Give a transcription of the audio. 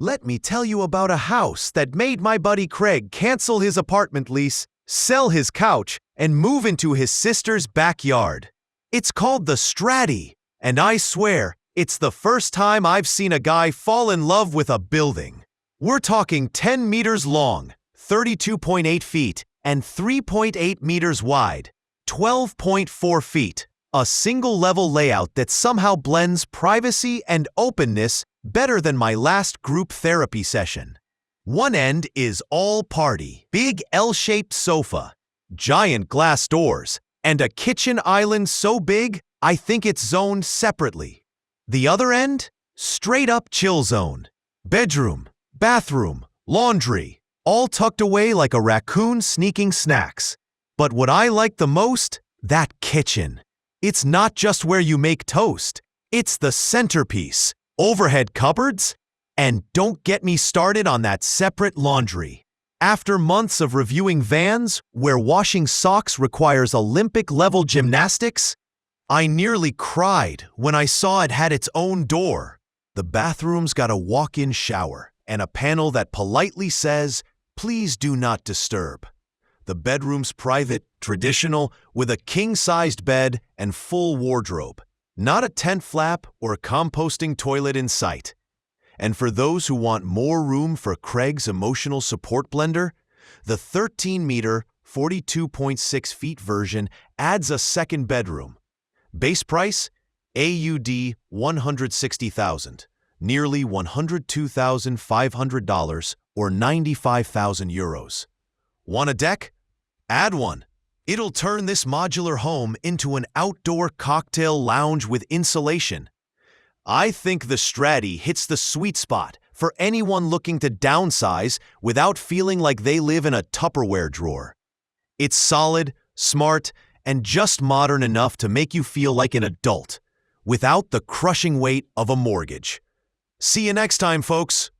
Let me tell you about a house that made my buddy Craig cancel his apartment lease, sell his couch, and move into his sister's backyard. It's called the Straddie, and I swear, it's the first time I've seen a guy fall in love with a building. We're talking 10 meters long, 32.8 feet, and 3.8 meters wide, 12.4 feet. A single-level layout that somehow blends privacy and openness better than my last group therapy session. One end is all party, big L-shaped sofa, giant glass doors, and a kitchen island so big I think it's zoned separately. The other end? Straight up chill zone. Bedroom, bathroom, laundry, all tucked away like a raccoon sneaking snacks. But what I like the most? That kitchen. It's not just where you make toast. It's the centerpiece. Overhead cupboards? And don't get me started on that separate laundry. After months of reviewing vans where washing socks requires Olympic-level gymnastics, I nearly cried when I saw it had its own door. The bathroom's got a walk-in shower and a panel that politely says, "Please do not disturb." The bedroom's private, traditional, with a king-sized bed and full wardrobe. Not a tent flap or a composting toilet in sight. And for those who want more room for Craig's emotional support blender, the 13-meter, 42.6 feet version adds a second bedroom. Base price? AUD 160,000, nearly $102,500 or 95,000 euros. Want a deck? Add one. It'll turn this modular home into an outdoor cocktail lounge with insulation. I think the Straddie hits the sweet spot for anyone looking to downsize without feeling like they live in a Tupperware drawer. It's solid, smart, and just modern enough to make you feel like an adult, without the crushing weight of a mortgage. See you next time, folks.